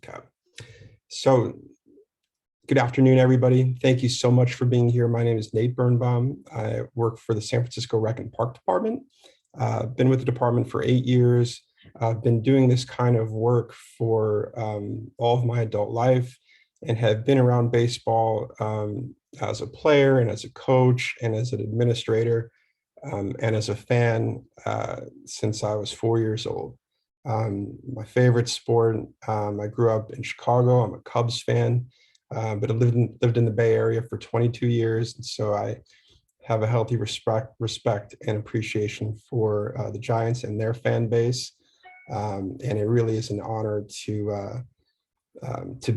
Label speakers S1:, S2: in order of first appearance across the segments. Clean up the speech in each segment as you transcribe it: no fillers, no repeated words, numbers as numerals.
S1: Okay. So good afternoon, everybody. Thank you so much for being here. My name is Nate Birnbaum. I work for the San Francisco Rec and Park Department. I've been with the department for 8 years. I've been doing this kind of work for all of my adult life and have been around baseball as a player and as a coach and as an administrator and as a fan since I was 4 years old. My favorite sport, I grew up in Chicago. I'm a Cubs fan, but I lived in the Bay Area for 22 years. And so I have a healthy respect and appreciation for the Giants and their fan base. And it really is an honor to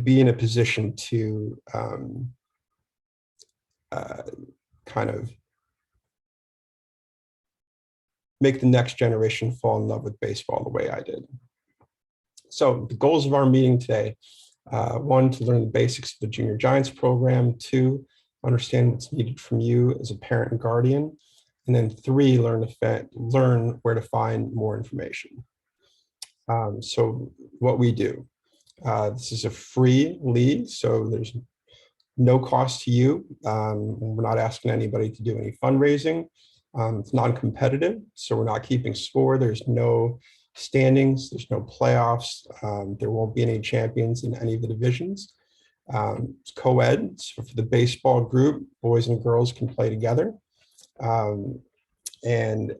S1: be in a position to kind of make the next generation fall in love with baseball the way I did. So the goals of our meeting today, 1, to learn the basics of the Junior Giants program, 2, understand what's needed from you as a parent and guardian, and then 3, learn where to find more information. So what we do, this is a free league, so there's no cost to you. We're not asking anybody to do any fundraising. It's non-competitive, so we're not keeping score. There's no standings, there's no playoffs. There won't be any champions in any of the divisions. It's co-ed, so for the baseball group, boys and girls can play together. And the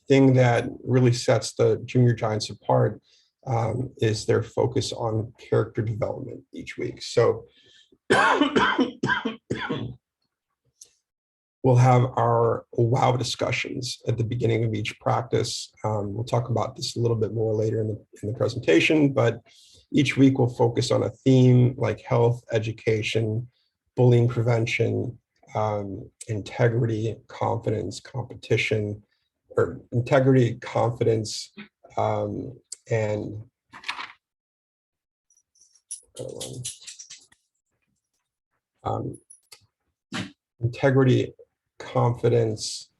S1: thing that really sets the Junior Giants apart is their focus on character development each week. So we'll have our wow discussions at the beginning of each practice. We'll talk about this a little bit more later in the presentation, but each week we'll focus on a theme like health, education, bullying prevention, integrity, confidence, competition, or integrity, confidence, and integrity, confidence,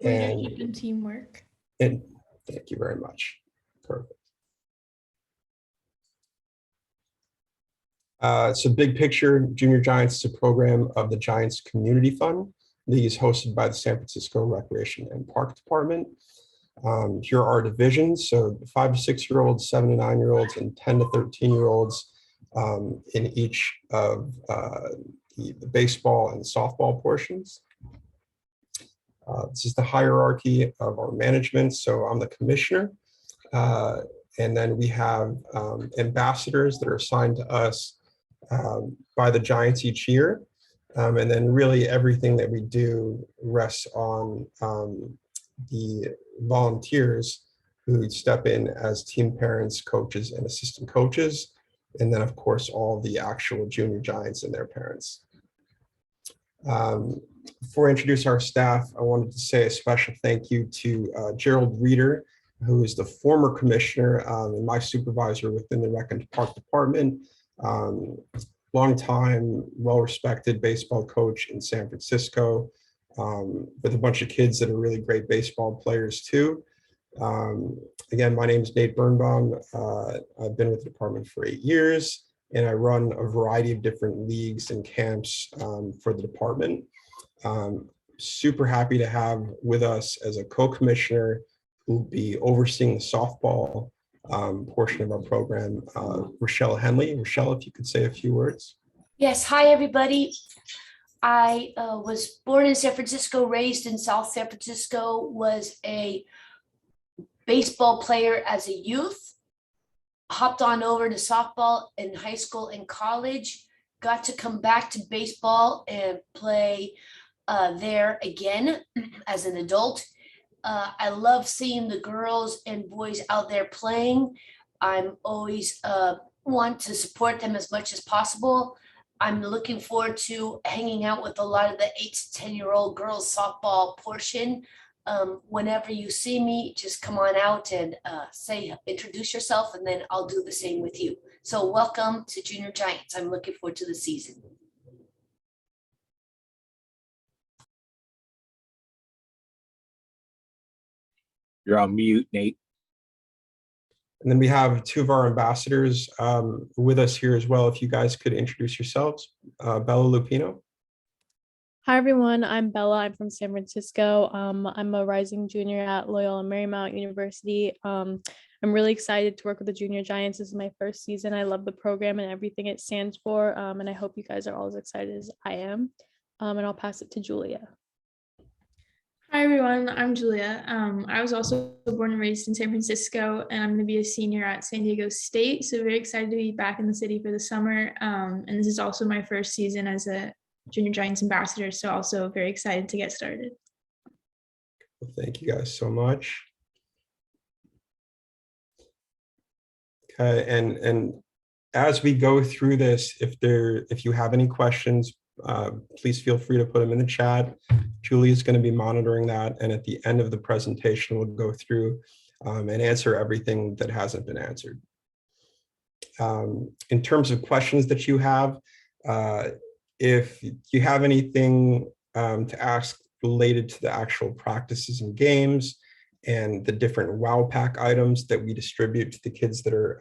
S2: and teamwork.
S1: And thank you very much. Perfect. So big picture, Junior Giants is a program of the Giants Community Fund. The league is hosted by the San Francisco Recreation and Park Department. Here are our divisions. So 5 to 6-year-olds, 7 to 9-year-olds, and 10 to 13-year-olds in each of the baseball and softball portions. This is the hierarchy of our management. So I'm the commissioner. And then we have ambassadors that are assigned to us by the Giants each year. And then really everything that we do rests on the volunteers who step in as team parents, coaches, and assistant coaches. And then, of course, all the actual Junior Giants and their parents. Before I introduce our staff, I wanted to say a special thank you to Gerald Reeder, who is the former commissioner and my supervisor within the Rec and Park Department. Long-time, well-respected baseball coach in San Francisco with a bunch of kids that are really great baseball players too. Again, my name is Nate Birnbaum. I've been with the department for 8 years, and I run a variety of different leagues and camps for the department. Super happy to have with us as a co-commissioner who will be overseeing the softball portion of our program, Rochelle Henley. Rochelle, if you could say a few words.
S3: Yes, hi everybody. I was born in San Francisco, raised in South San Francisco, was a baseball player as a youth, hopped on over to softball in high school and college, got to come back to baseball and play there again as an adult. I love seeing the girls and boys out there playing. I'm always want to support them as much as possible. I'm looking forward to hanging out with a lot of the 8 to 10-year-old girls softball portion. Whenever you see me, just come on out and introduce yourself, and then I'll do the same with you. So welcome to Junior Giants. I'm looking forward to the season.
S4: You're on mute, Nate.
S1: And then we have two of our ambassadors with us here as well. If you guys could introduce yourselves. Bella Lupino.
S2: Hi everyone, I'm Bella. I'm from San Francisco. I'm a rising junior at Loyola Marymount University. I'm really excited to work with the Junior Giants. This is my first season. I love the program and everything it stands for. And I hope you guys are all as excited as I am. And I'll pass it to Julia.
S4: Hi everyone, I'm Julia. I was also born and raised in San Francisco, and I'm going to be a senior at San Diego State. So very excited to be back in the city for the summer. And this is also my first season as a Junior Giants ambassador. So also very excited to get started.
S1: Well, thank you guys so much. Okay, and as we go through this, if you have any questions, please feel free to put them in the chat. Julie is going to be monitoring that, and at the end of the presentation, we'll go through and answer everything that hasn't been answered. In terms of questions that you have, if you have anything to ask related to the actual practices and games and the different WOW Pack items that we distribute to the kids that are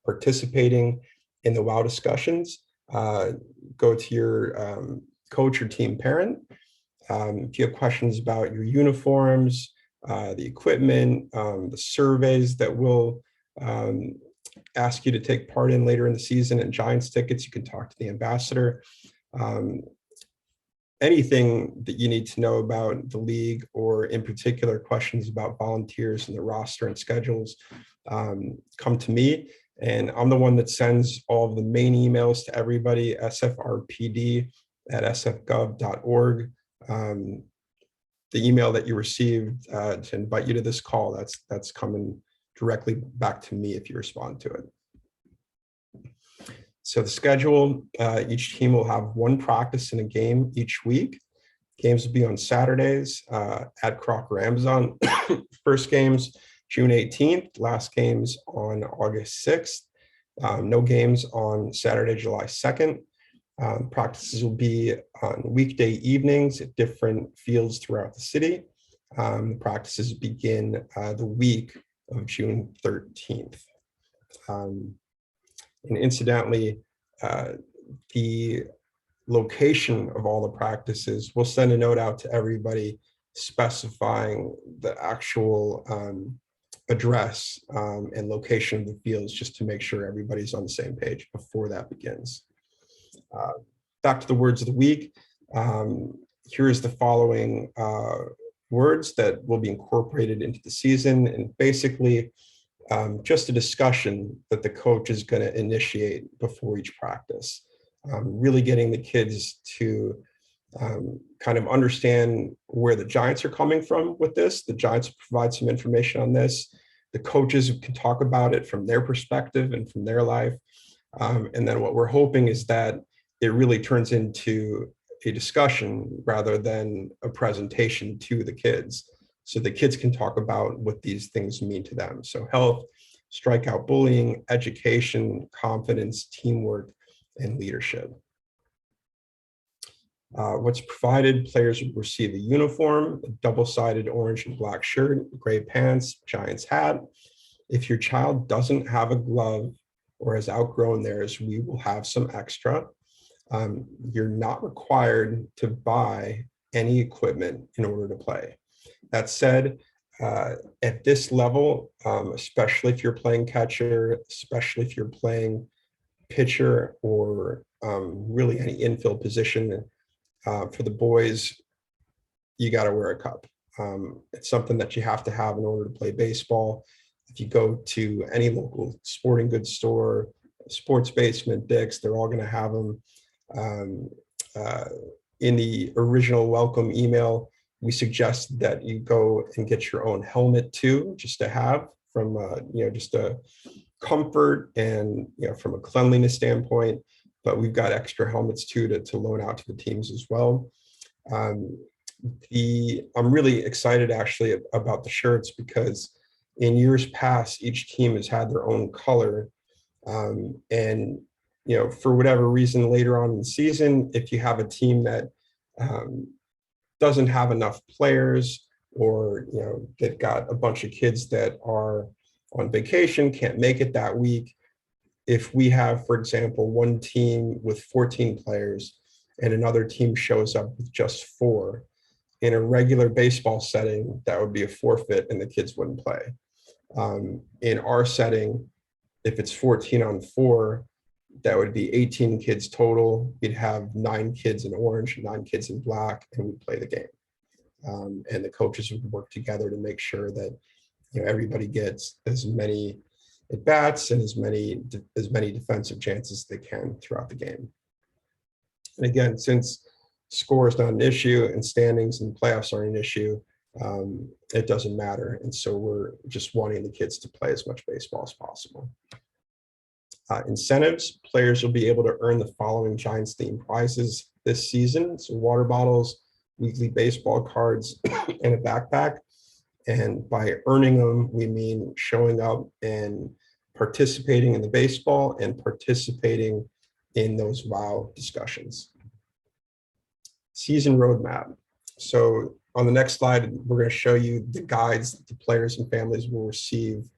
S1: participating in the WOW discussions, go to your coach or team parent. If you have questions about your uniforms, the equipment, the surveys that we'll ask you to take part in later in the season, and Giants tickets, you can talk to the ambassador. Anything that you need to know about the league, or in particular questions about volunteers and the roster and schedules, come to me. And I'm the one that sends all of the main emails to everybody, sfrpd@sfgov.org. The email that you received to invite you to this call, that's coming directly back to me if you respond to it. So the schedule, each team will have one practice and a game each week. Games will be on Saturdays at Crocker Amazon. First games, June 18th, last games on August 6th. No games on Saturday, July 2nd. Practices will be on weekday evenings at different fields throughout the city. The practices begin the week of June 13th. And incidentally, the location of all the practices, we'll send a note out to everybody specifying the actual address and location of the fields, just to make sure everybody's on the same page before that begins. Back to the words of the week. Here's the following words that will be incorporated into the season, and basically just a discussion that the coach is going to initiate before each practice. Really getting the kids to kind of understand where the Giants are coming from with this. The Giants provide some information on this. The coaches can talk about it from their perspective and from their life. And then what we're hoping is that it really turns into a discussion rather than a presentation to the kids, so the kids can talk about what these things mean to them. So health, strikeout bullying, education, confidence, teamwork, and leadership. What's provided, players will receive a uniform, a double-sided orange and black shirt, gray pants, Giants hat. If your child doesn't have a glove or has outgrown theirs, we will have some extra. You're not required to buy any equipment in order to play. That said, at this level, especially if you're playing catcher, especially if you're playing pitcher, or really any infield position, for the boys, you got to wear a cup. It's something that you have to have in order to play baseball. If you go to any local sporting goods store, Sports Basement, Dick's, they're all going to have them. In the original welcome email, we suggest that you go and get your own helmet too, just to have from just a comfort and from a cleanliness standpoint. But we've got extra helmets too to loan out to the teams as well. I'm really excited actually about the shirts, because in years past, each team has had their own color. And for whatever reason later on in the season, if you have a team that doesn't have enough players, or they've got a bunch of kids that are on vacation, can't make it that week. If we have, for example, one team with 14 players and another team shows up with just 4, in a regular baseball setting, that would be a forfeit and the kids wouldn't play. In our setting, if it's 14 on 4, that would be 18 kids total. We'd have 9 kids in orange, 9 kids in black, and we'd play the game. And the coaches would work together to make sure that everybody gets as many at bats and as many defensive chances they can throughout the game. And again, since score is not an issue and standings and playoffs aren't an issue, it doesn't matter. And so we're just wanting the kids to play as much baseball as possible. Incentives, players will be able to earn the following Giants themed prizes this season. So water bottles, weekly baseball cards, and a backpack. And by earning them, we mean showing up and participating in the baseball and participating in those WOW discussions. Season roadmap. So on the next slide, we're going to show you the guides that the players and families will receive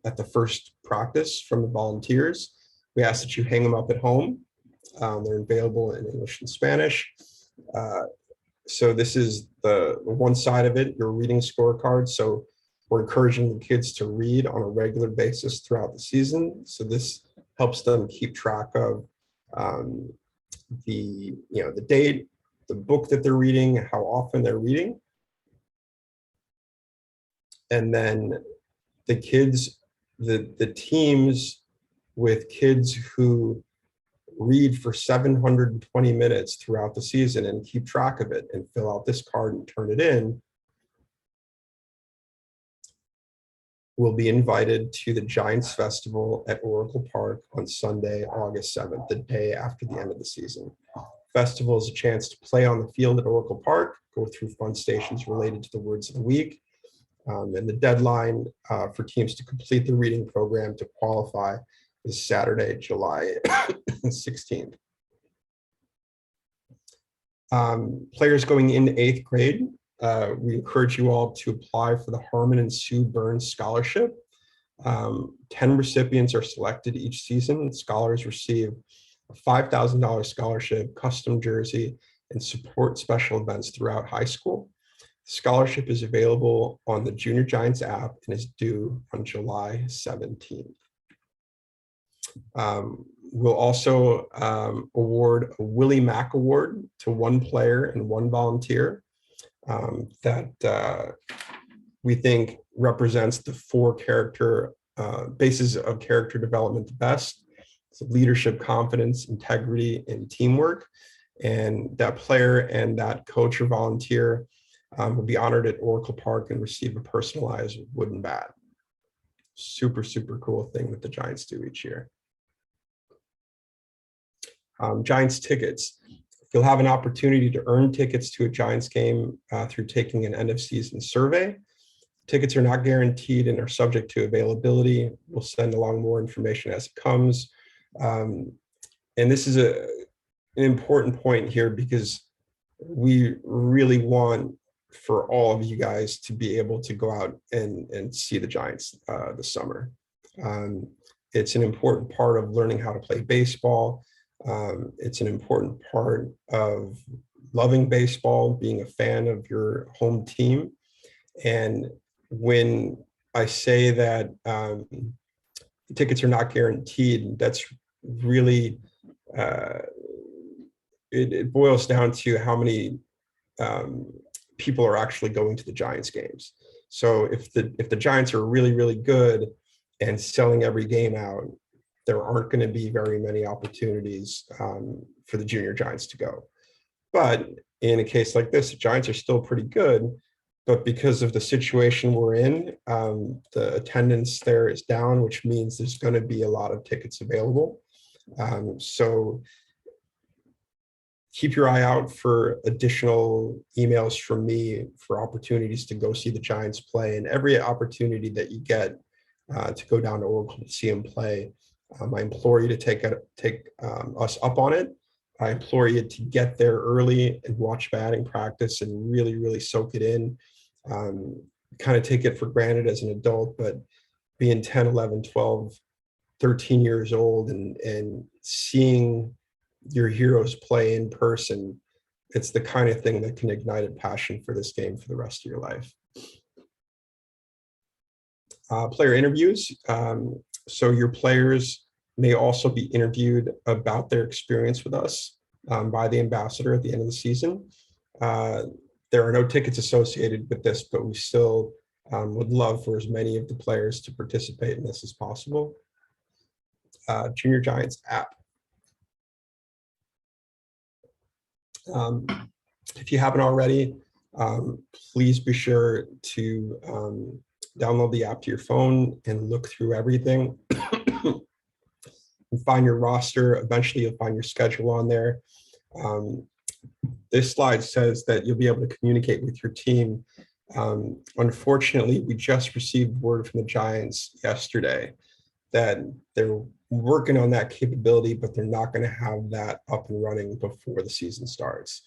S1: at the first practice from the volunteers. We ask that you hang them up at home. They're available in English and Spanish. So this is the one side of it, your reading scorecard. So we're encouraging the kids to read on a regular basis throughout the season. So this helps them keep track of the date, the book that they're reading, how often they're reading. And then the kids, the teams with kids who read for 720 minutes throughout the season and keep track of it and fill out this card and turn it in will be invited to the Giants Festival at Oracle Park on Sunday, August 7th, the day after the end of the season. Festival is a chance to play on the field at Oracle Park, go through fun stations related to the words of the week. And the deadline for teams to complete the reading program to qualify is Saturday, July 16th. Players going into 8th grade, we encourage you all to apply for the Harmon and Sue Burns Scholarship. 10 recipients are selected each season. Scholars receive a $5,000 scholarship, custom jersey, and support special events throughout high school. Scholarship is available on the Junior Giants app and is due on July 17th. We'll also award a Willie Mac Award to one player and one volunteer that we think represents the 4 character bases of character development the best. So leadership, confidence, integrity, and teamwork. And that player and that coach or volunteer will be honored at Oracle Park and receive a personalized wooden bat. Super, super cool thing that the Giants do each year. Giants tickets. You'll have an opportunity to earn tickets to a Giants game through taking an end of season survey. Tickets are not guaranteed and are subject to availability. We'll send along more information as it comes. And this is an important point here because we really want for all of you guys to be able to go out and see the Giants this summer. It's an important part of learning how to play baseball. It's an important part of loving baseball, being a fan of your home team. And when I say that tickets are not guaranteed, that's really, it boils down to how many people are actually going to the Giants games. So if the Giants are really, really good and selling every game out, there aren't going to be very many opportunities for the junior Giants to go. But in a case like this, the Giants are still pretty good, but because of the situation we're in, the attendance there is down, which means there's going to be a lot of tickets available. So keep your eye out for additional emails from me for opportunities to go see the Giants play, and every opportunity that you get to go down to Oracle to see them play. I implore you to take us up on it. I implore you to get there early and watch batting practice and really, really soak it in. Kind of take it for granted as an adult, but being 10, 11, 12, 13 years old and seeing your heroes play in person, it's the kind of thing that can ignite a passion for this game for the rest of your life. Player interviews. So your players may also be interviewed about their experience with us by the ambassador at the end of the season. There are no tickets associated with this, but we still would love for as many of the players to participate in this as possible. Junior Giants app. If you haven't already, please be sure to download the app to your phone and look through everything. And find your roster. Eventually, you'll find your schedule on there. This slide says that you'll be able to communicate with your team. Unfortunately, we just received word from the Giants yesterday that they're working on that capability, but they're not going to have that up and running before the season starts.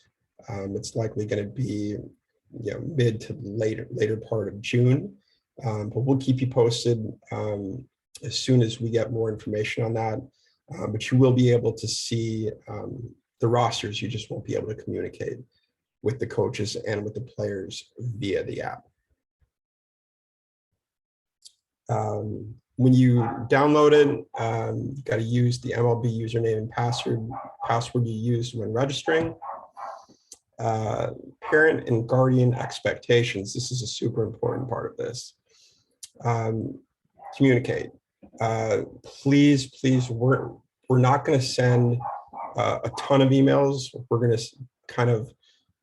S1: It's likely going to be mid to later part of June, but we'll keep you posted as soon as we get more information on that. But you will be able to see the rosters. You just won't be able to communicate with the coaches and with the players via the app. When you download it, you got to use the MLB username and password you used when registering. Parent and guardian expectations. This is a super important part of this. Communicate. Please, we're not going to send a ton of emails. We're going to kind of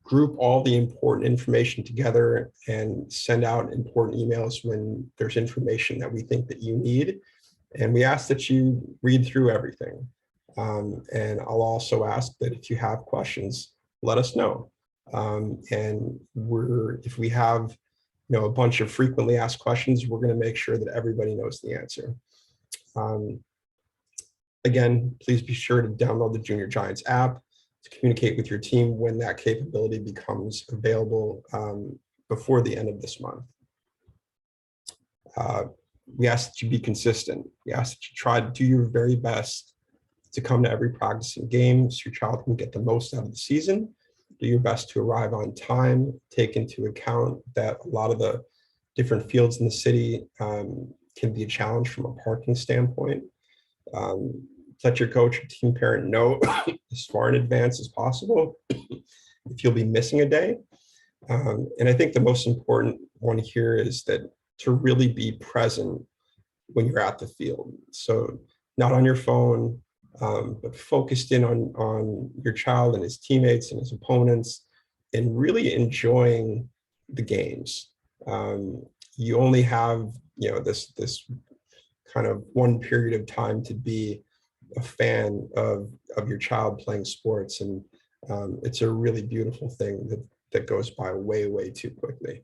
S1: group all the important information together and send out important emails when there's information that we think that you need. And we ask that you read through everything. And I'll also ask that if you have questions, let us know. And if we have a bunch of frequently asked questions, we're going to make sure that everybody knows the answer. Again, please be sure to download the Junior Giants app to communicate with your team when that capability becomes available before the end of this month. We ask that you be consistent. We ask that you try to do your very best to come to every practice and game so your child can get the most out of the season. Do your best to arrive on time. Take into account that a lot of the different fields in the city can be a challenge from a parking standpoint. Let your coach or team parent know as far in advance as possible if you'll be missing a day. And I think the most important one here is that to really be present when you're at the field. So not on your phone, but focused in on your child and his teammates and his opponents and really enjoying the games. You only have, this kind of one period of time to be a fan of your child playing sports. And it's a really beautiful thing that goes by way, way too quickly.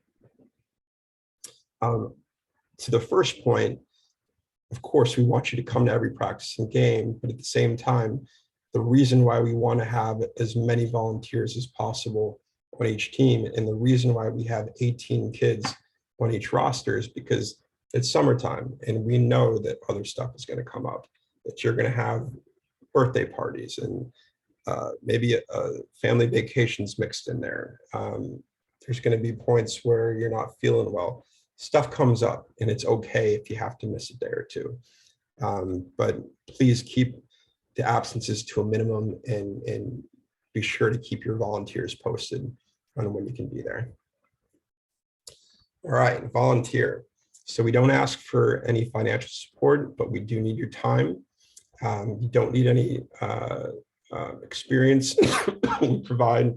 S1: To the first point, of course, we want you to come to every practice and game, but at the same time, the reason why we want to have as many volunteers as possible on each team, and the reason why we have 18 kids on each roster is because it's summertime, and we know that other stuff is going to come up, that you're going to have birthday parties and maybe family vacations mixed in there. There's going to be points where you're not feeling well. Stuff comes up, and it's okay if you have to miss a day or two. But please keep the absences to a minimum and be sure to keep your volunteers posted on when you can be there. All right, volunteer. So we don't ask for any financial support, but we do need your time. You don't need any experience. We provide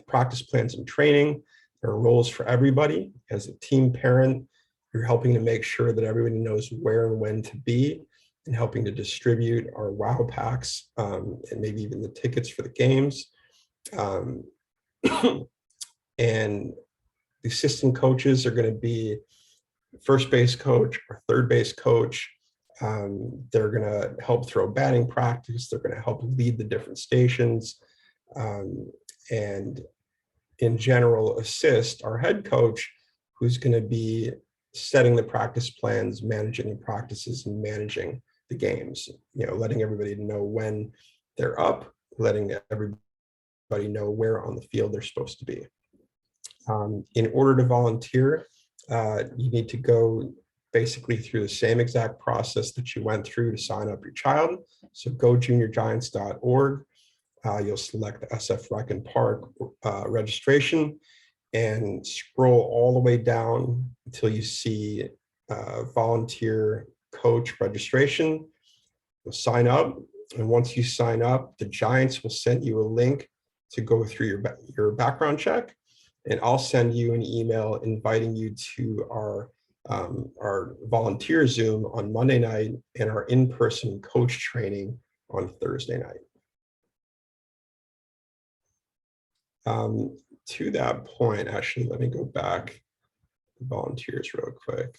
S1: practice plans and training. There are roles for everybody. As a team parent, you're helping to make sure that everybody knows where and when to be and helping to distribute our WOW packs and maybe even the tickets for the games. And the assistant coaches are going to be first base coach or third base coach. They're going to help throw batting practice. They're going to help lead the different stations. And in general, assist our head coach, who's going to be setting the practice plans, managing the practices, and managing the games. Letting everybody know when they're up, letting everybody know where on the field they're supposed to be. In order to volunteer, you need to go basically through the same exact process that you went through to sign up your child. So go juniorgiants.org. You'll select the SF Rec and Park registration and scroll all the way down until you see volunteer coach registration. You'll sign up. And once you sign up, the Giants will send you a link to go through your background check. And I'll send you an email inviting you to our volunteer Zoom on Monday night and our in-person coach training on Thursday night. To that point, actually, let me go back to volunteers real quick.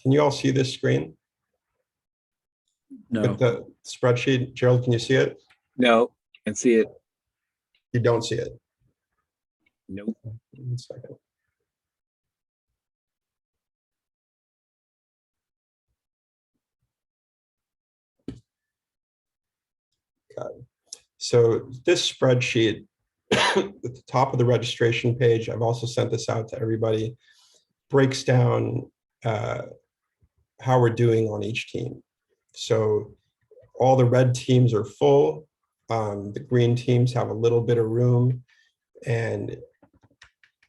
S1: Can you all see this screen?
S5: No,
S1: With the spreadsheet? Gerald, can you see it?
S5: no, can't see it.
S1: You don't see it?
S5: Nope.
S1: 1 second. Okay. So this spreadsheet at the top of the registration page, I've also sent this out to everybody, breaks down how we're doing on each team. So all the red teams are full. The green teams have a little bit of room. And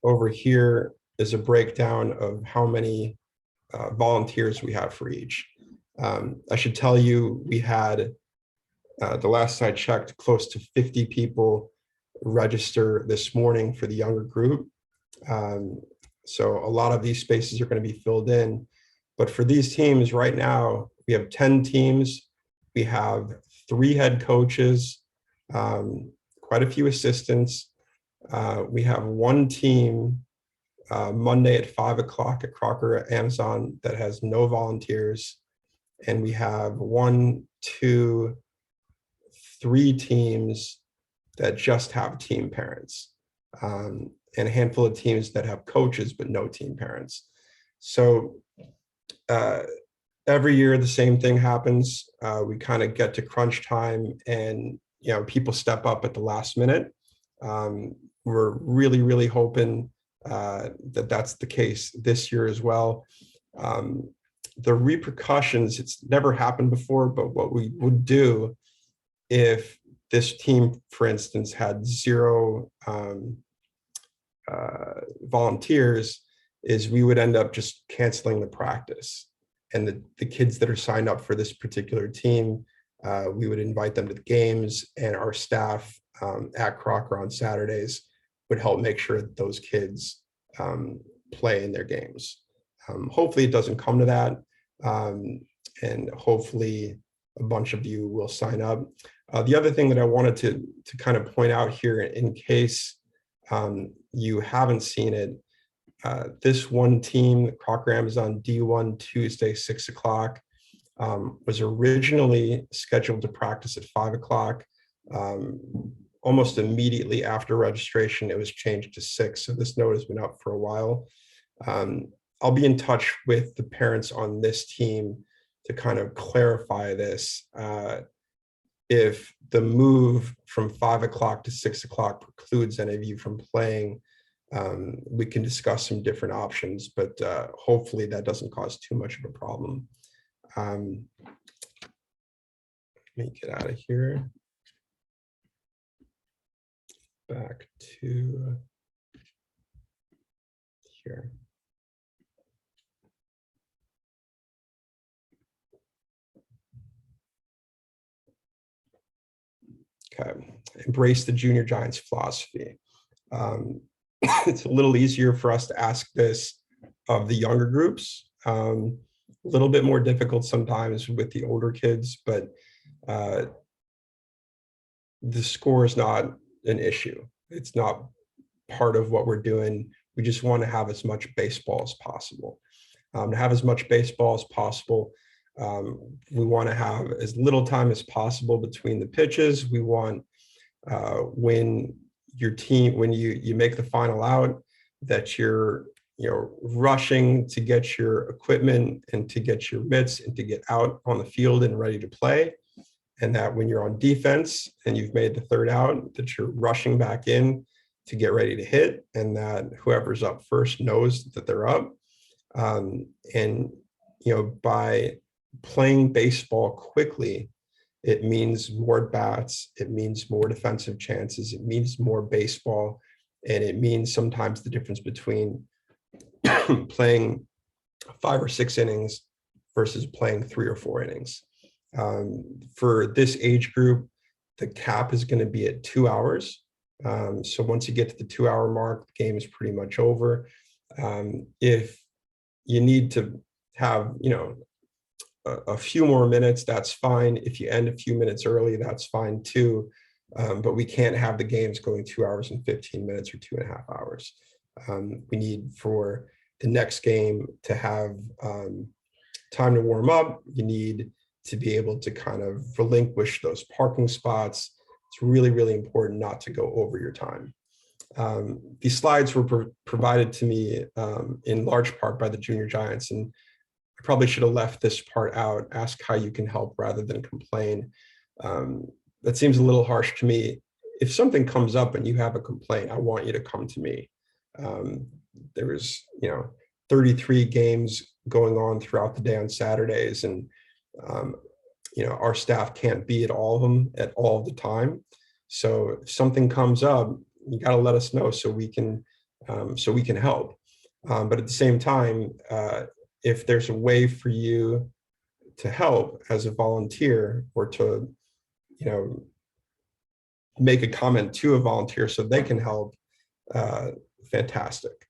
S1: over here is a breakdown of how many volunteers we have for each. I should tell you, we had, the last I checked, close to 50 people register this morning for the younger group. So a lot of these spaces are going to be filled in. But for these teams right now, we have 10 teams. We have 3 head coaches, quite a few assistants. We have 1 team Monday at 5 o'clock at Crocker at Amazon that has no volunteers. And we have 1, 2, 3 teams that just have team parents, and a handful of teams that have coaches but no team parents. So every year the same thing happens. We kind of get to crunch time and people step up at the last minute. We're really, really hoping that that's the case this year as well. The repercussions, it's never happened before, but what we would do if this team, for instance, had 0 volunteers, is we would end up just canceling the practice. And the kids that are signed up for this particular team, we would invite them to the games, and our staff at Crocker on Saturdays would help make sure that those kids play in their games. Hopefully it doesn't come to that, and hopefully a bunch of you will sign up. The other thing that I wanted to kind of point out here, in case you haven't seen it, this one team, Crocker Amazon D1 Tuesday, 6 o'clock, was originally scheduled to practice at 5 o'clock. Almost immediately after registration, it was changed to 6. So this note has been up for a while. I'll be in touch with the parents on this team to kind of clarify this. If the move from 5 o'clock to 6 o'clock precludes any of you from playing, we can discuss some different options, but hopefully that doesn't cause too much of a problem. Let me get out of here. Back to here. Okay, embrace the Junior Giants philosophy. It's a little easier for us to ask this of the younger groups. A little bit more difficult sometimes with the older kids, but the score is not an issue. It's not part of what we're doing. We just want to have as much baseball as possible. To have as much baseball as possible, we want to have as little time as possible between the pitches. We want when your team, when you make the final out, that you're rushing to get your equipment and to get your mitts and to get out on the field and ready to play. And that when you're on defense and you've made the third out, that you're rushing back in to get ready to hit, and that whoever's up first knows that they're up. And by playing baseball quickly, it means more bats, it means more defensive chances, it means more baseball, and it means sometimes the difference between playing 5 or 6 innings versus playing 3 or 4 innings. For this age group, the cap is going to be at 2 hours. So once you get to the 2-hour mark, the game is pretty much over. If you need to have, a few more minutes, that's fine. If you end a few minutes early, that's fine too. But we can't have the games going 2 hours and 15 minutes or 2.5 hours. We need for the next game to have time to warm up. You need to be able to kind of relinquish those parking spots. It's really, really important not to go over your time. These slides were provided to me in large part by the Junior Giants, and I probably should have left this part out. Ask how you can help rather than complain. That seems a little harsh to me. If something comes up and you have a complaint, I want you to come to me. There was, 33 games going on throughout the day on Saturdays, and our staff can't be at all of them at all the time. So if something comes up, you got to let us know so we can help. But at the same time, if there's a way for you to help as a volunteer, or to, make a comment to a volunteer so they can help, fantastic.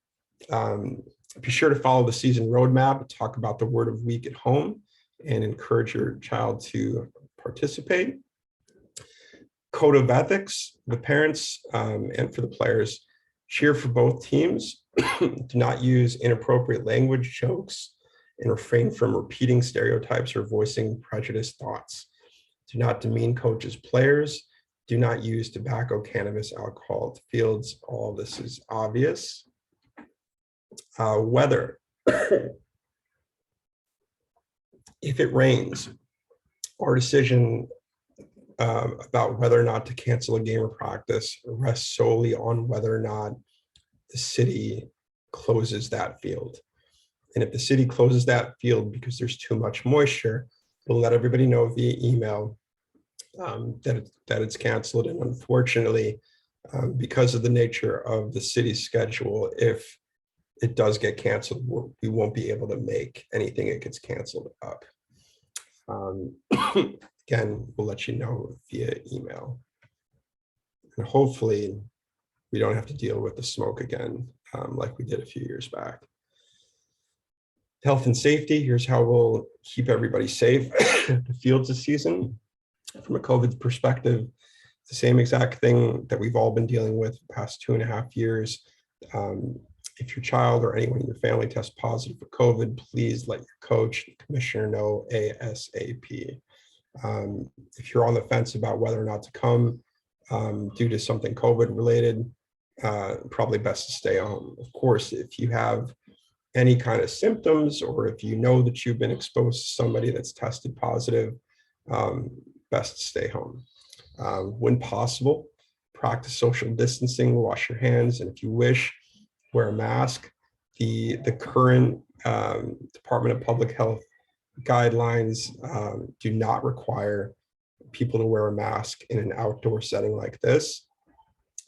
S1: Be sure to follow the season roadmap, talk about the word of week at home, and encourage your child to participate. Code of ethics, the parents and for the players: cheer for both teams. Do not use inappropriate language, jokes, and refrain from repeating stereotypes or voicing prejudiced thoughts. Do not demean coaches' players. Do not use tobacco, cannabis, alcohol at the fields. All this is obvious. Weather. If it rains, our decision about whether or not to cancel a game or practice rests solely on whether or not the city closes that field. And if the city closes that field because there's too much moisture, we'll let everybody know via email that it's canceled. And unfortunately, because of the nature of the city's schedule, if it does get canceled, we won't be able to make anything it gets canceled up. Again, we'll let you know via email. And hopefully we don't have to deal with the smoke again, like we did a few years back. Health and safety, here's how we'll keep everybody safe the fields this season. From a COVID perspective, it's the same exact thing that we've all been dealing with the past 2.5 years. If your child or anyone in your family tests positive for COVID, please let your coach, the commissioner know ASAP. If you're on the fence about whether or not to come due to something COVID related, probably best to stay home. Of course, if you have any kind of symptoms, or if you know that you've been exposed to somebody that's tested positive, best to stay home. When possible, practice social distancing, wash your hands, and if you wish, wear a mask. The current Department of Public Health guidelines do not require people to wear a mask in an outdoor setting like this.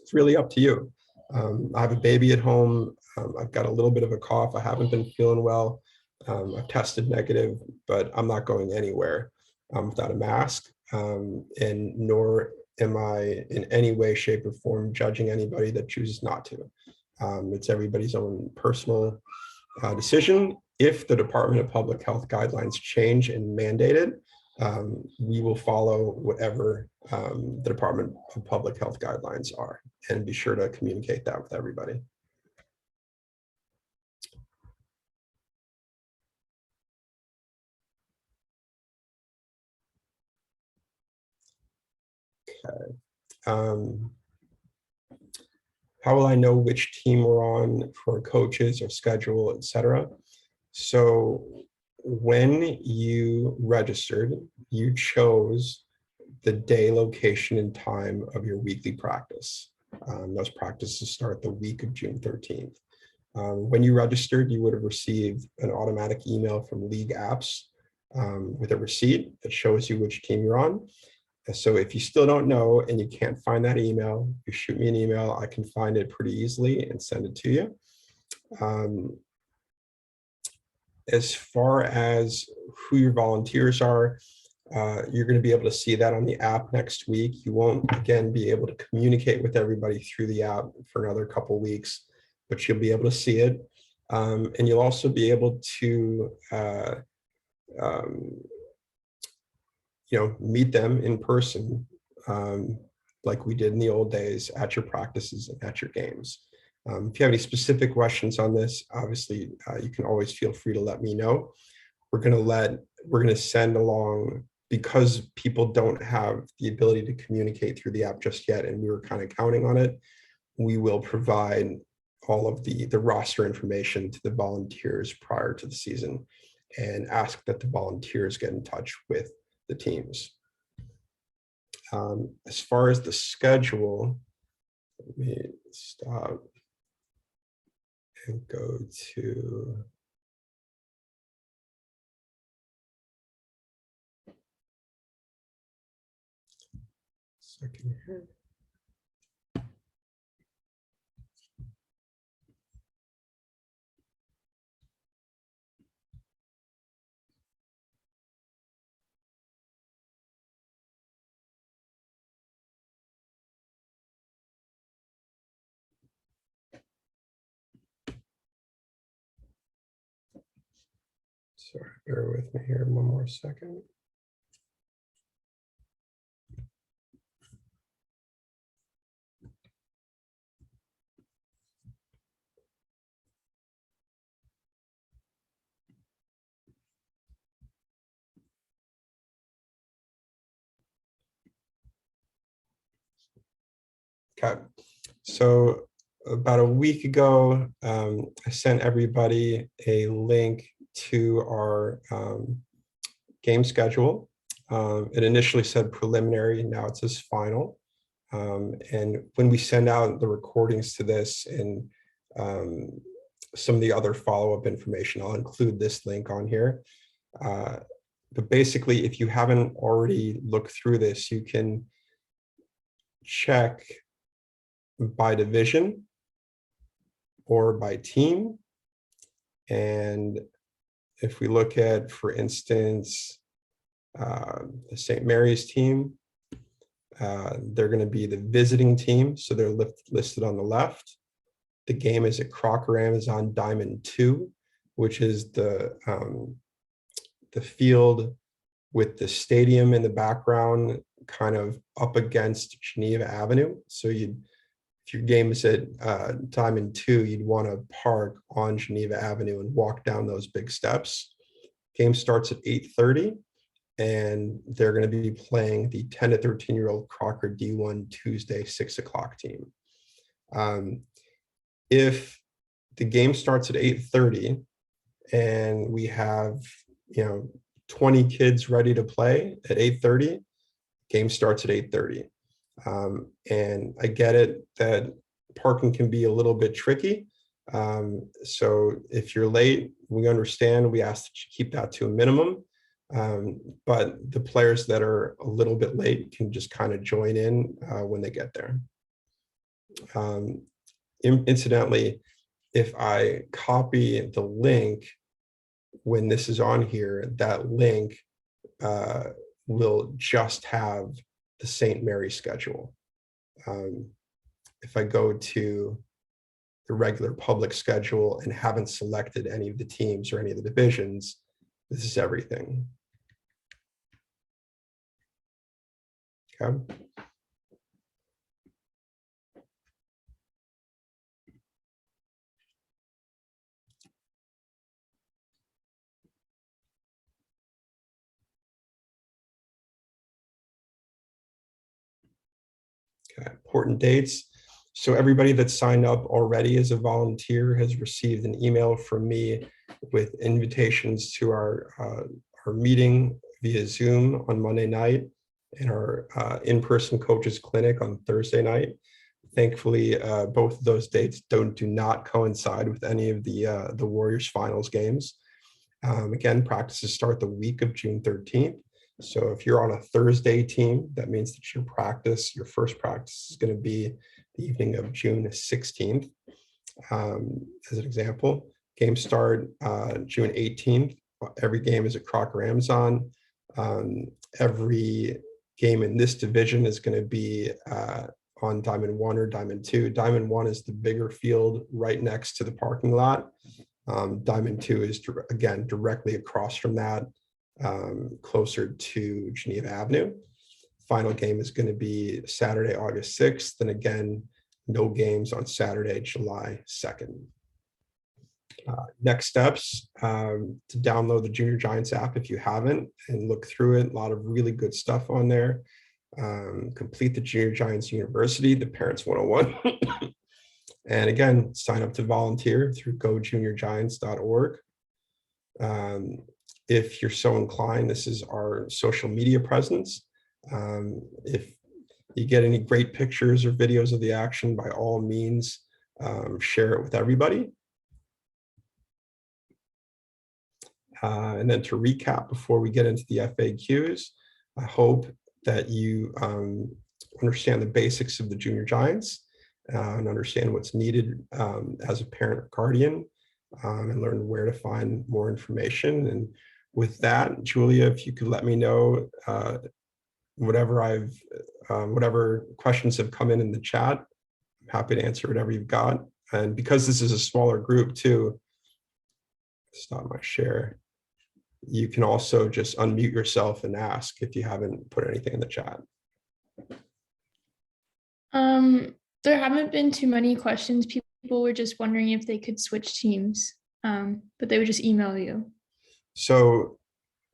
S1: It's really up to you. I have a baby at home. I've got a little bit of a cough. I haven't been feeling well. I've tested negative, but I'm not going anywhere without a mask. And nor am I in any way, shape, or form judging anybody that chooses not to. It's everybody's own personal decision. If the Department of Public Health guidelines change and mandated, we will follow whatever the Department of Public Health guidelines are, and be sure to communicate that with everybody. Okay. How will I know which team we're on for coaches or schedule, etc.? So when you registered, you chose the day, location, and time of your weekly practice. Those practices start the week of June 13th. When you registered, you would have received an automatic email from League Apps with a receipt that shows you which team you're on. So if you still don't know and you can't find that email, you shoot me an email. I can find it pretty easily and send it to you. As far as who your volunteers are, you're going to be able to see that on the app next week. You won't, again, be able to communicate with everybody through the app for another couple of weeks, but you'll be able to see it. And you'll also be able to meet them in person, like we did in the old days at your practices and at your games. If you have any specific questions on this, obviously you can always feel free to let me know. We're going to send along, because people don't have the ability to communicate through the app just yet, and we were kind of counting on it, we will provide all of the roster information to the volunteers prior to the season, and ask that the volunteers get in touch with the teams. As far as the schedule, let me stop and go to second here. Sorry, bear with me here one more second. Okay, so about a week ago, I sent everybody a link to our game schedule. It initially said preliminary, now it says final. And when we send out the recordings to this and some of the other follow-up information, I'll include this link on here. But basically, if you haven't already looked through this, you can check by division or by team. And if we look at, for instance, the St. Mary's team, they're going to be the visiting team, so they're listed on the left. The game is at Crocker Amazon Diamond 2, which is the field with the stadium in the background, kind of up against Geneva Avenue. So if your game is at Diamond 2, you'd want to park on Geneva Avenue and walk down those big steps. Game starts at 8:30, and they're going to be playing the 10 to 13-year-old Crocker D1 Tuesday 6 o'clock team. If the game starts at 8:30 and we have 20 kids ready to play at 8:30, game starts at 8:30. And I get it that parking can be a little bit tricky. So if you're late, we understand. We ask that you keep that to a minimum. But the players that are a little bit late can just kind of join in when they get there. Incidentally, if I copy the link, when this is on here, that link will just have the St. Mary schedule. If I go to the regular public schedule and haven't selected any of the teams or any of the divisions, this is everything. Okay. Okay, important dates. So everybody that signed up already as a volunteer has received an email from me with invitations to our meeting via Zoom on Monday night and our in-person coaches clinic on Thursday night. Thankfully, both of those dates do not coincide with any of the Warriors finals games. Again, practices start the week of June 13th. So if you're on a Thursday team, that means that your first practice is going to be the evening of June 16th. As an example, games start June 18th. Every game is at Crocker Amazon. Every game in this division is going to be on Diamond 1 or Diamond 2. Diamond 1 is the bigger field right next to the parking lot. Diamond 2 is, again, directly across from that, closer to Geneva Avenue. Final game is going to be Saturday, August 6th. And again, no games on Saturday, July 2nd. Next steps, to download the Junior Giants app if you haven't and look through it. A lot of really good stuff on there. Complete the Junior Giants University, the Parents 101. And again, sign up to volunteer through gojuniorgiants.org. If you're so inclined, this is our social media presence. If you get any great pictures or videos of the action, by all means, share it with everybody. And then to recap before we get into the FAQs, I hope that you understand the basics of the Junior Giants and understand what's needed as a parent or guardian, and learn where to find more information. And with that, Julia, if you could let me know whatever questions have come in the chat, I'm happy to answer whatever you've got. And because this is a smaller group too, stop my share. You can also just unmute yourself and ask if you haven't put anything in the chat.
S4: There haven't been too many questions. People were just wondering if they could switch teams, but they would just email you.
S1: So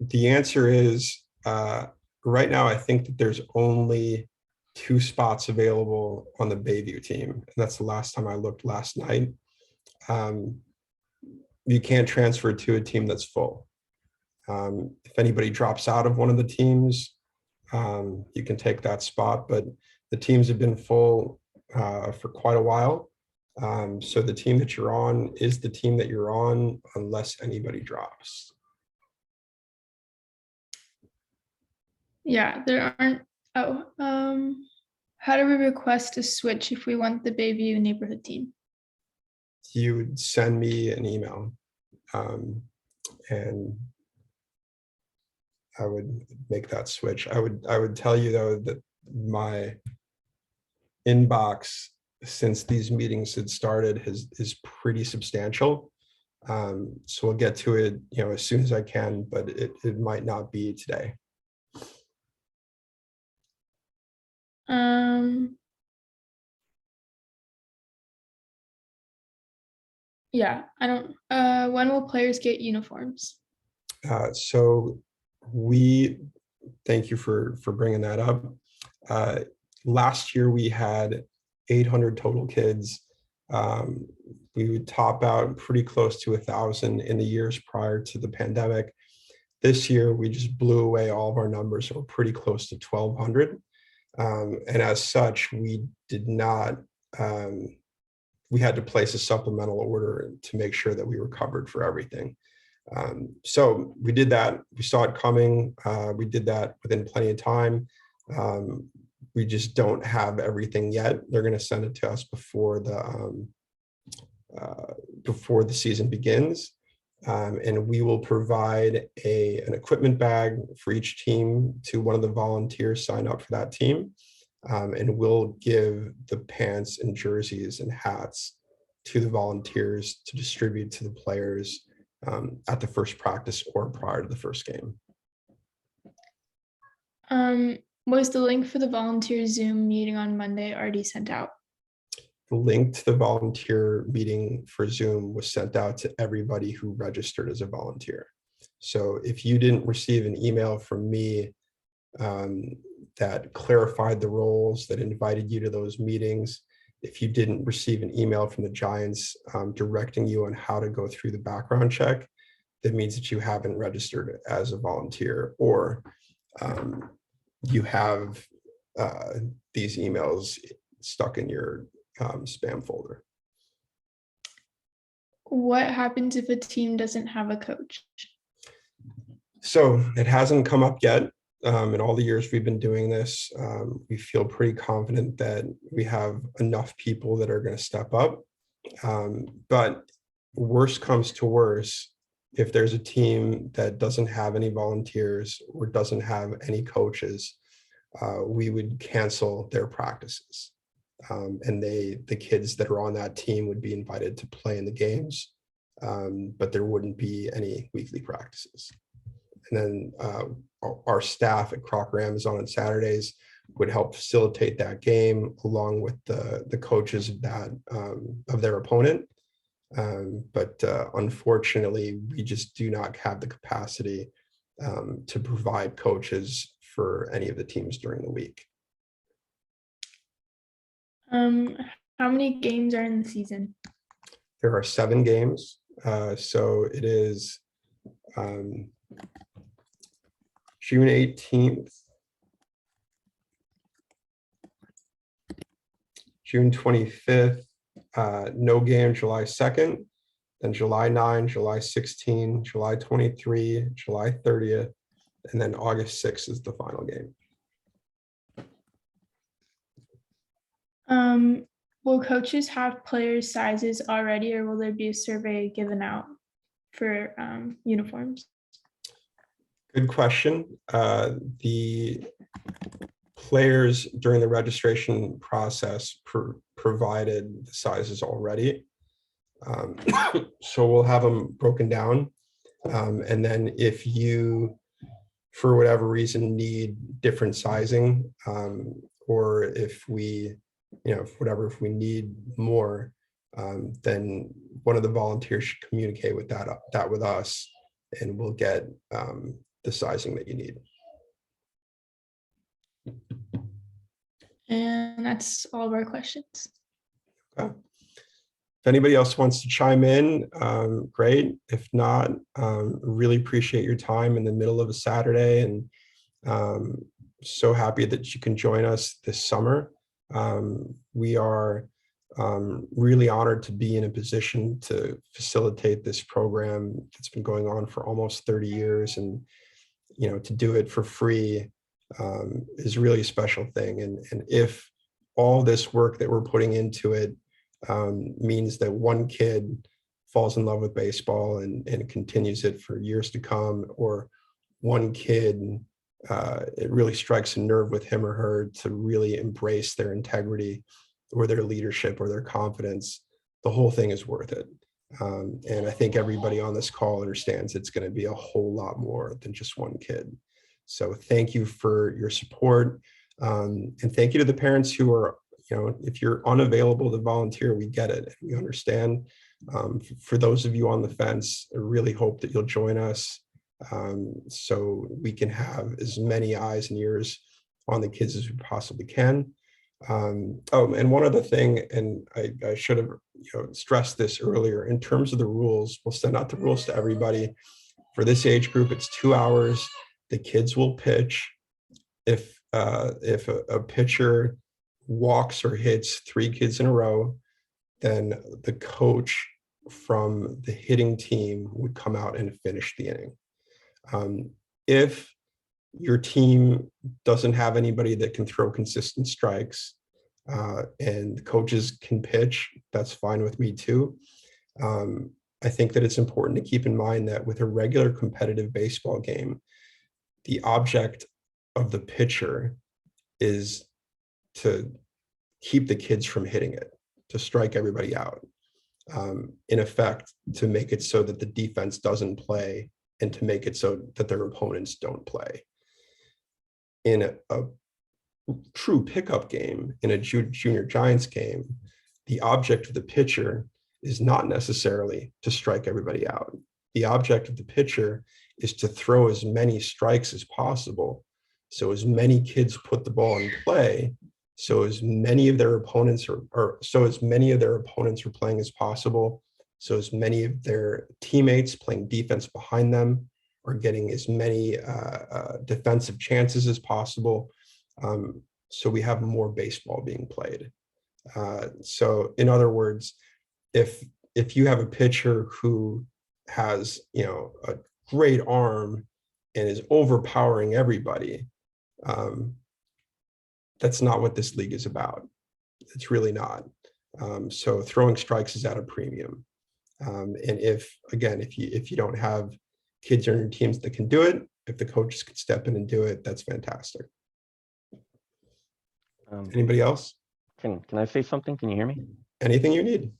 S1: the answer is, right now, I think that there's only 2 spots available on the Bayview team. And that's the last time I looked last night. You can't transfer to a team that's full. If anybody drops out of one of the teams, you can take that spot, but the teams have been full for quite a while. So the team that you're on is the team that you're on unless anybody drops.
S4: Yeah, there aren't. How do we request a switch if we want the Bayview neighborhood team?
S1: You would send me an email, and I would make that switch. I would tell you though that my inbox since these meetings had started is pretty substantial. So we'll get to it, as soon as I can, but it might not be today.
S4: Yeah, I don't. When will players get uniforms?
S1: So we thank you for bringing that up. Last year we had 800 total kids. We would top out pretty close to 1,000 in the years prior to the pandemic. This year we just blew away all of our numbers, so we're pretty close to 1,200. And as such, we did not. We had to place a supplemental order to make sure that we were covered for everything. So we did that. We saw it coming. We did that within plenty of time. We just don't have everything yet. They're going to send it to us before the season begins, and we will provide an equipment bag for each team to one of the volunteers sign up for that team, and we'll give the pants and jerseys and hats to the volunteers to distribute to the players at the first practice or prior to the first game.
S4: Was the link for the volunteer Zoom meeting on Monday already sent out?
S1: The link to the volunteer meeting for Zoom was sent out to everybody who registered as a volunteer. So if you didn't receive an email from me that clarified the roles, that invited you to those meetings, if you didn't receive an email from the Giants directing you on how to go through the background check, that means that you haven't registered as a volunteer, or you have these emails stuck in your spam folder.
S4: What happens if a team doesn't have a coach?
S1: So it hasn't come up yet. In all the years we've been doing this, we feel pretty confident that we have enough people that are going to step up. But worst comes to worst, if there's a team that doesn't have any volunteers or doesn't have any coaches, we would cancel their practices. And the kids that are on that team would be invited to play in the games, but there wouldn't be any weekly practices. And then our staff at Crocker Amazon on Saturdays would help facilitate that game along with the coaches of that of their opponent. But unfortunately, we just do not have the capacity to provide coaches for any of the teams during the week.
S4: How many games are in the season?
S1: There are 7 games. So it is June 18th, June 25th, no game July 2nd, then July 9, July 16, July 23, July 30th, and then August 6th is the final game.
S4: Will coaches have players' sizes already, or will there be a survey given out for uniforms?
S1: Good question. The players during the registration process provided the sizes already. So we'll have them broken down. And then if you, for whatever reason, need different sizing, or if we, if we need more, then one of the volunteers should communicate with that with us, and we'll get the sizing that you need.
S4: And that's all of our questions.
S1: Okay. If anybody else wants to chime in, great. If not, really appreciate your time in the middle of a Saturday, and so happy that you can join us this summer. We are really honored to be in a position to facilitate this program that's been going on for almost 30 years, and to do it for free is really a special thing. And if all this work that we're putting into it means that one kid falls in love with baseball and continues it for years to come, or one kid, it really strikes a nerve with him or her to really embrace their integrity or their leadership or their confidence, the whole thing is worth it. And I think everybody on this call understands it's going to be a whole lot more than just one kid. So thank you for your support. And thank you to the parents who are, if you're unavailable to volunteer, we get it. We understand. For those of you on the fence, I really hope that you'll join us so we can have as many eyes and ears on the kids as we possibly can. Oh, and one other thing, and I should have stressed this earlier, in terms of the rules, we'll send out the rules to everybody. For this age group, it's 2 hours. The kids will pitch. If a pitcher walks or hits 3 kids in a row, then the coach from the hitting team would come out and finish the inning. If your team doesn't have anybody that can throw consistent strikes and the coaches can pitch, that's fine with me too. I think that it's important to keep in mind that with a regular competitive baseball game, the object of the pitcher is to keep the kids from hitting it, to strike everybody out. in effect, to make it so that the defense doesn't play and to make it so that their opponents don't play. In a true pickup game, in a junior Giants game, the object of the pitcher is not necessarily to strike everybody out. The object of the pitcher is to throw as many strikes as possible. So as many kids put the ball in play, so as many of their opponents are playing as possible, so as many of their teammates playing defense behind them are getting as many defensive chances as possible. So we have more baseball being played. So in other words, if you have a pitcher who has, a great arm and is overpowering everybody, that's not what this league is about. It's really not. So throwing strikes is at a premium. And if you don't have kids on your teams that can do it, if the coaches could step in and do it, that's fantastic. Anybody else?
S6: Can I say something? Can you hear me?
S1: Anything you need.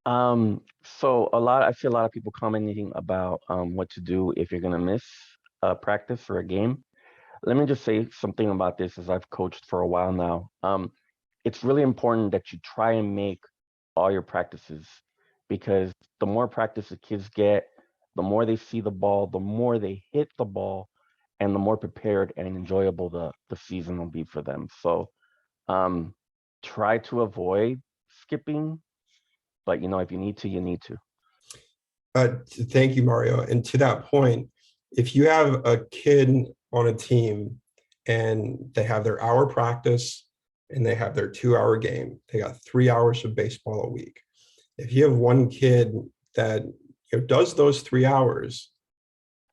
S6: So I see a lot of people commenting about what to do if you're gonna miss a practice or a game. Let me just say something about this, as I've coached for a while now. It's really important that you try and make all your practices, because the more practice the kids get, the more they see the ball, the more they hit the ball, and the more prepared and enjoyable the season will be for them. So try to avoid skipping, but if you need to, you need to.
S1: Thank you, Mario. And to that point, if you have a kid on a team and they have their hour practice and they have their 2-hour game, they got 3 hours of baseball a week. If you have one kid that does those 3 hours,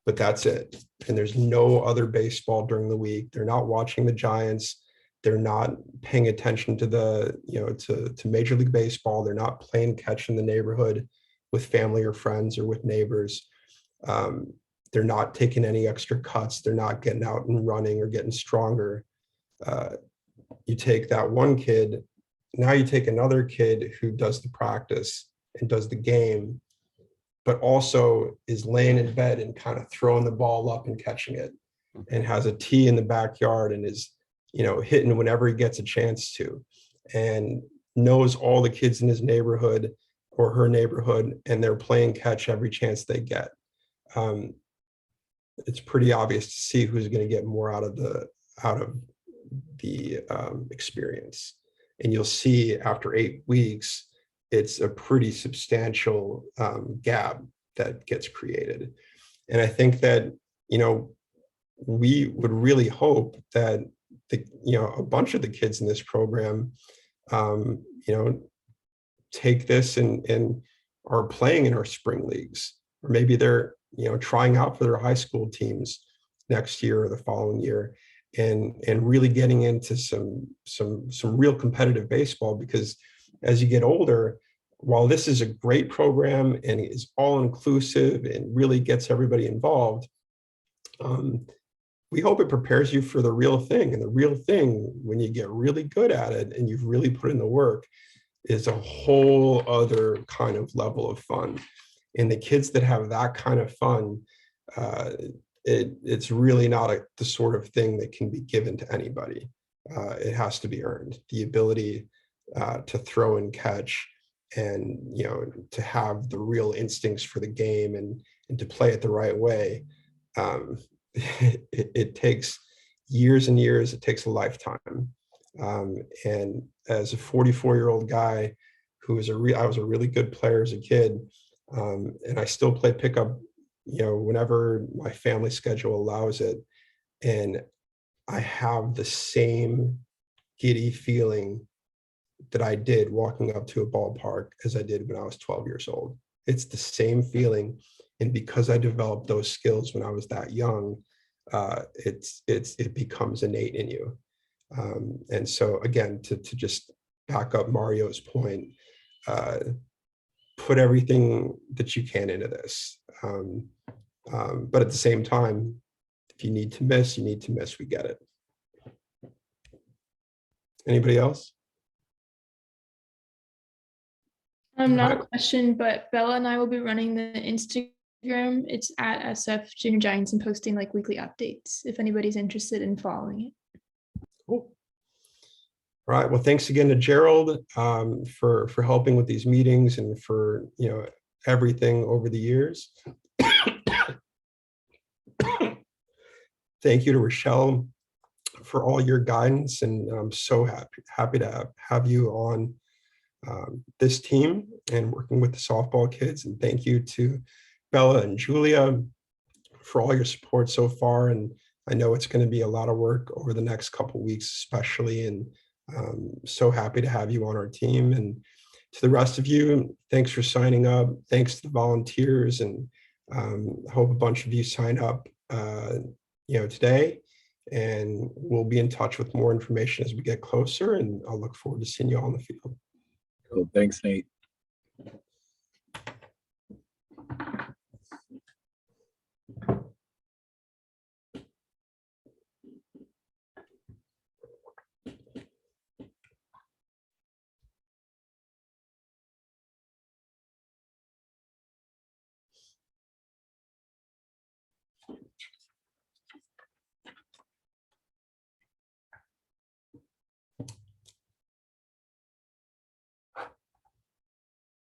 S1: but that's it, and there's no other baseball during the week, they're not watching the Giants, they're not paying attention to to Major League Baseball, they're not playing catch in the neighborhood with family or friends or with neighbors, they're not taking any extra cuts, they're not getting out and running or getting stronger. You take that one kid, now you take another kid who does the practice and does the game, but also is laying in bed and kind of throwing the ball up and catching it, and has a tee in the backyard and is, hitting whenever he gets a chance to, and knows all the kids in his neighborhood or her neighborhood, and they're playing catch every chance they get. It's pretty obvious to see who's going to get more out of the experience. And you'll see after 8 weeks, it's a pretty substantial gap that gets created. And I think that, we would really hope that a bunch of the kids in this program, take this and are playing in our spring leagues, or maybe they're, trying out for their high school teams next year or the following year, and really getting into some real competitive baseball. Because as you get older, while this is a great program and is all inclusive and really gets everybody involved, we hope it prepares you for the real thing. And the real thing, when you get really good at it and you've really put in the work, is a whole other kind of level of fun. And the kids that have that kind of fun, it's really not the sort of thing that can be given to anybody. It has to be earned. The ability to throw and catch, and to have the real instincts for the game and to play it the right way. It takes years and years. It takes a lifetime. And as a 44-year-old guy who was I was a really good player as a kid, and I still play pickup, whenever my family schedule allows it. And I have the same giddy feeling that I did walking up to a ballpark as I did when I was 12 years old. It's the same feeling. And because I developed those skills when I was that young, it becomes innate in you. And so again, to just back up Mario's point, put everything that you can into this. But at the same time, if you need to miss, you need to miss. We get it. Anybody else?
S4: Not a
S1: Right.
S4: question, but Bella and I will be running the Instagram. It's at SF Junior Giants and posting like weekly updates if anybody's interested in following it.
S1: Cool. All right. Well, thanks again to Gerald for helping with these meetings and for everything over the years. Thank you to Rochelle for all your guidance, and I'm so happy to have you on this team and working with the softball kids. And thank you to Bella and Julia for all your support so far. And I know it's going to be a lot of work over the next couple of weeks, especially. And so happy to have you on our team. And to the rest of you, thanks for signing up. Thanks to the volunteers, and I hope a bunch of you sign up today, and we'll be in touch with more information as we get closer, and I'll look forward to seeing you all in the field.
S5: Cool. Thanks, Nate.